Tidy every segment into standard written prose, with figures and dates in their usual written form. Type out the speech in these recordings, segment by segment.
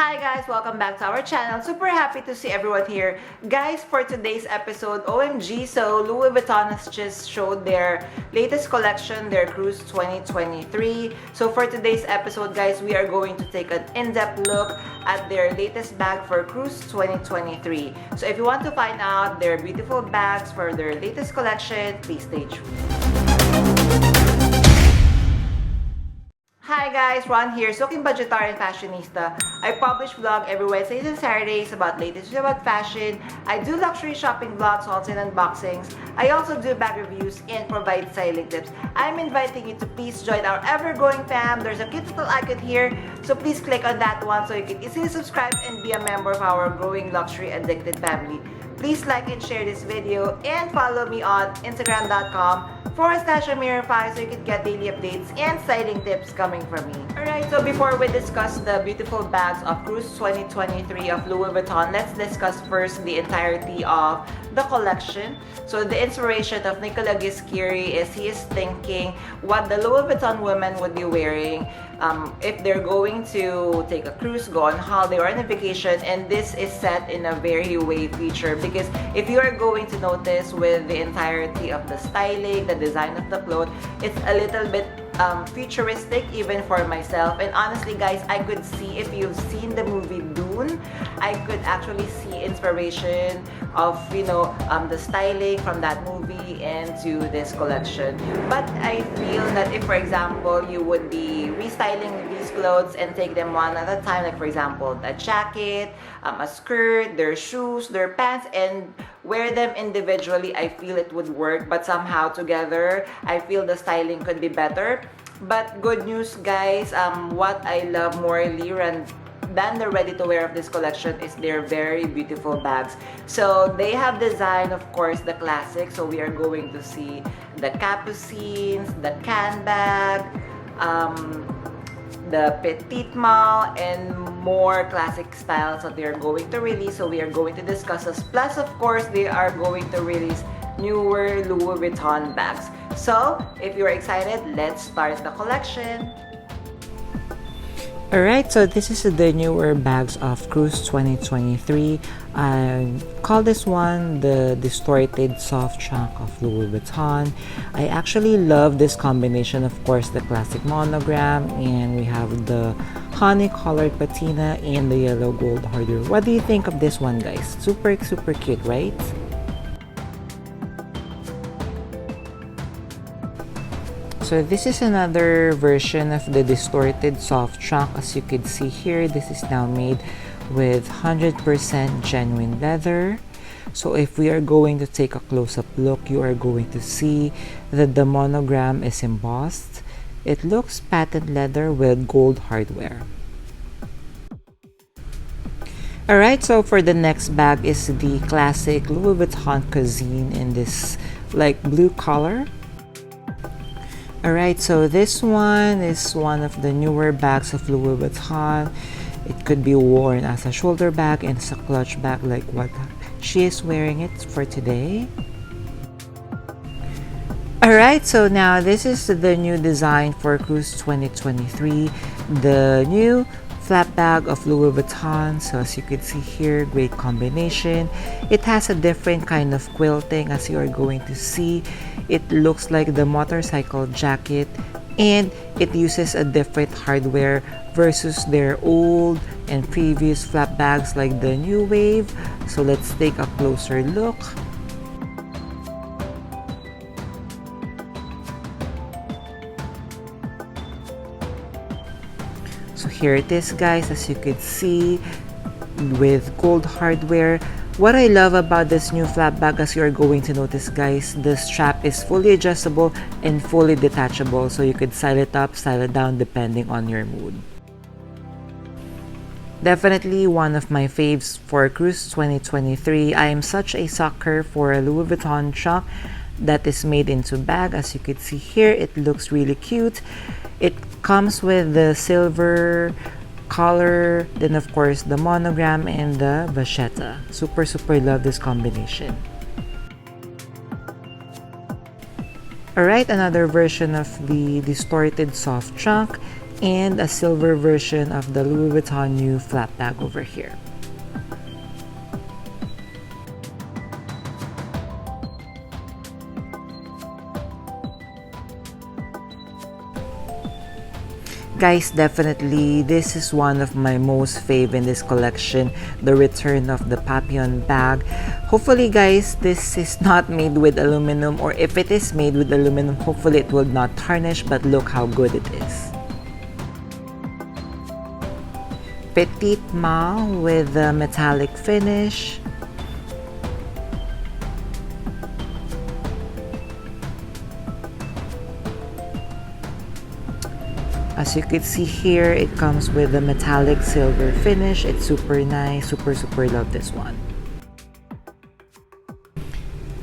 Hi guys, welcome back to our channel. Super happy to see everyone here. Guys, for today's episode, OMG, so Louis Vuitton has just showed their latest collection, their Cruise 2023. So for today's episode, guys, we are going to take an in-depth look at their latest bag for Cruise 2023. So if you want to find out their beautiful bags for their latest collection, please stay tuned. Hi guys, Ron here, Soaking Budgetarian Fashionista. I publish vlog every Wednesdays and Saturdays about latest news about fashion. I do luxury shopping vlogs, hauls and unboxings. I also do bag reviews and provide styling tips. I'm inviting you to please join our ever-growing fam. There's a cute little icon here, so please click on that one so you can easily subscribe and be a member of our growing luxury addicted family. Please like and share this video and follow me on Instagram.com/Amirify so you can get daily updates and styling tips coming from me. Alright, so before we discuss the beautiful bags of Cruise 2023 of Louis Vuitton, let's discuss first the entirety of the collection. So the inspiration of Nicolas Ghesquiere is he is thinking what the Louis Vuitton women would be wearing if they're going to take a cruise, go on holiday or on a vacation, and this is set in a very wave feature because if you are going to notice with the entirety of the styling, the design of the clothes, it's a little bit futuristic even for myself. And honestly guys, I could see, if you've seen the movie Dune, I could actually see inspiration of, you know, the styling from that movie into this collection. But I feel that if, for example, you would be restyling these clothes and take them one at a time, like for example, a jacket, a skirt, their shoes, their pants, and wear them individually, I feel it would work, but somehow together, I feel the styling could be better. But good news guys, what I love more than the ready-to-wear of this collection is their very beautiful bags. So they have designed, of course, the classic. So we are going to see the capucines, the can bag, the Petit Malle, and more classic styles that they are going to release. So we are going to discuss this. Plus, of course, they are going to release newer Louis Vuitton bags. So if you're excited, let's start the collection. Alright, so this is the newer bags of Cruise 2023. I call this one the distorted soft trunk of Louis Vuitton. I actually love this combination, of course, the classic monogram, and we have the honey colored patina and the yellow gold hardware. What do you think of this one guys? Super cute, right? So this is another version of the distorted soft trunk. As you can see here, this is now made with 100% genuine leather. So if we are going to take a close-up look, you are going to see that the monogram is embossed. It looks patent leather with gold hardware. Alright, so for the next bag is the classic Louis Vuitton Cousine in this like blue color. Alright, so this one is one of the newer bags of Louis Vuitton. It could be worn as a shoulder bag and as a clutch bag like what she is wearing it for today. Alright, so now this is the new design for Cruise 2023. The new flap bag of Louis Vuitton. So as you can see here, great combination. It has a different kind of quilting as you are going to see. It looks like the motorcycle jacket, and it uses a different hardware versus their old and previous flap bags like the new wave. So let's take a closer look. So here it is guys, as you could see, with gold hardware. What I love about this new flap bag, as you are going to notice guys, the strap is fully adjustable and fully detachable, so you could style it up, style it down depending on your mood. Definitely one of my faves for Cruise 2023. I am such a sucker for a Louis Vuitton trunk that is made into bag. As you can see here, it looks really cute. It comes with the silver color, then of course the monogram and the vachetta. Super love this combination. Alright, another version of the distorted soft trunk. and a silver version of the Louis Vuitton new flap bag over here. Guys, definitely this is one of my most fave in this collection, the return of the Papillon bag. Hopefully guys, this is not made with aluminum, or if it is made with aluminum, hopefully it will not tarnish, but look how good it is. Petit Malle with the metallic finish. As you can see here, it comes with a metallic silver finish. It's super nice. Super love this one.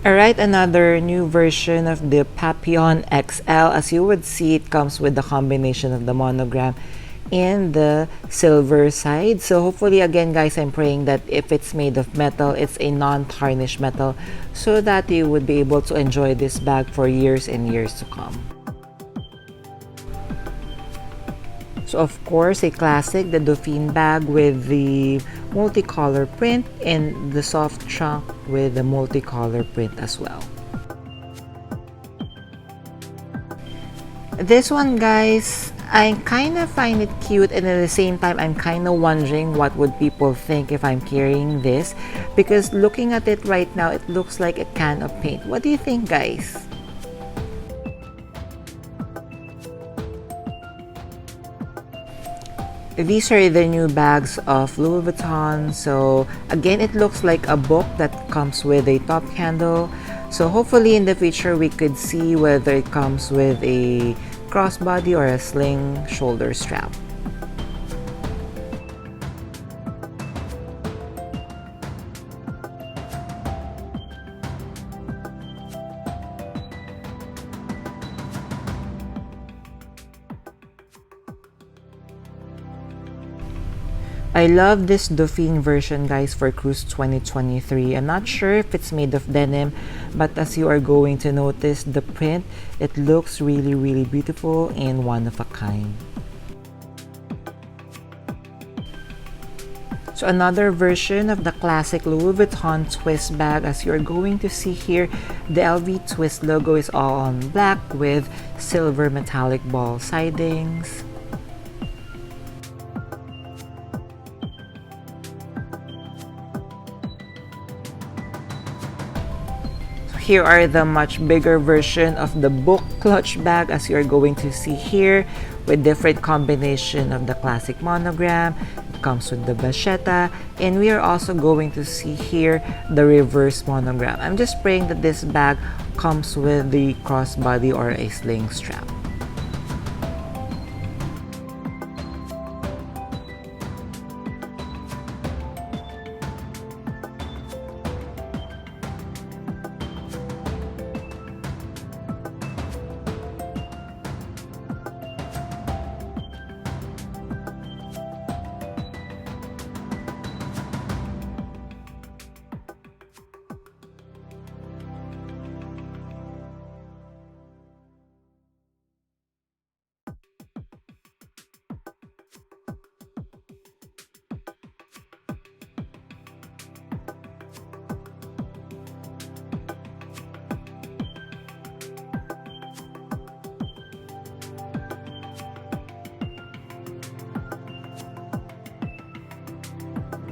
Alright, another new version of the Papillon XL. As you would see, it comes with the combination of the monogram and the silver side. So hopefully, again guys, I'm praying that if it's made of metal, it's a non-tarnished metal, so that you would be able to enjoy this bag for years and years to come. So of course, a classic, the Duffin bag with the multicolor print, and the soft trunk with the multicolor print as well. This one guys, I kind of find it cute, and at the same time I'm kind of wondering what would people think if I'm carrying this, because looking at it right now, it looks like a can of paint. What do you think guys? These are the new bags of Louis Vuitton. So again, it looks like a book that comes with a top handle. So hopefully in the future we could see whether it comes with a crossbody or a sling shoulder strap. I love this Dauphine version guys for Cruise 2023. I'm not sure if it's made of denim, but as you are going to notice the print, it looks really beautiful and one of a kind. So another version of the classic Louis Vuitton twist bag. As you're going to see here, the LV twist logo is all on black with silver metallic ball sidings. Here are the much bigger version of the book clutch bag, as you're going to see here, with different combination of the classic monogram. It comes with the bachetta, and we are also going to see here the reverse monogram. I'm just praying that this bag comes with the crossbody or a sling strap.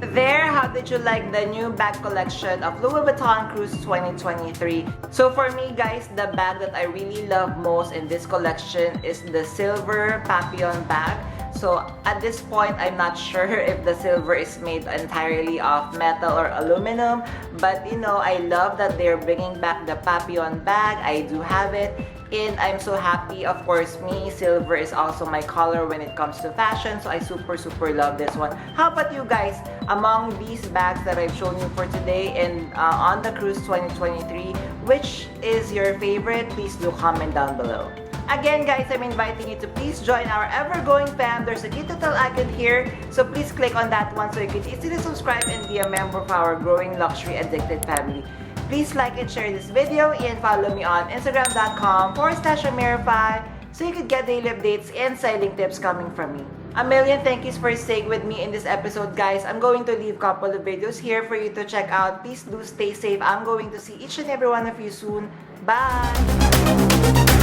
There, how did you like the new bag collection of Louis Vuitton Cruise 2023? So for me guys, the bag that I really love most in this collection is the silver Papillon bag. So at this point, I'm not sure if the silver is made entirely of metal or aluminum, but you know, I love that they're bringing back the Papillon bag. I do have it. And I'm so happy. Of course, me, silver is also my color when it comes to fashion, so I super love this one. How about you guys? Among these bags that I've shown you for today and on the Cruise 2023, which is your favorite? Please do comment down below. Again guys, I'm inviting you to please join our ever-growing fam. There's a cute little icon here, so please click on that one so you can easily subscribe and be a member of our growing luxury addicted family. Please like and share this video and follow me on Instagram.com/Amirify. so you could get daily updates and styling tips coming from me. A million thank yous for staying with me in this episode, guys. I'm going to leave a couple of videos here for you to check out. Please do stay safe. I'm going to see each and every one of you soon. Bye!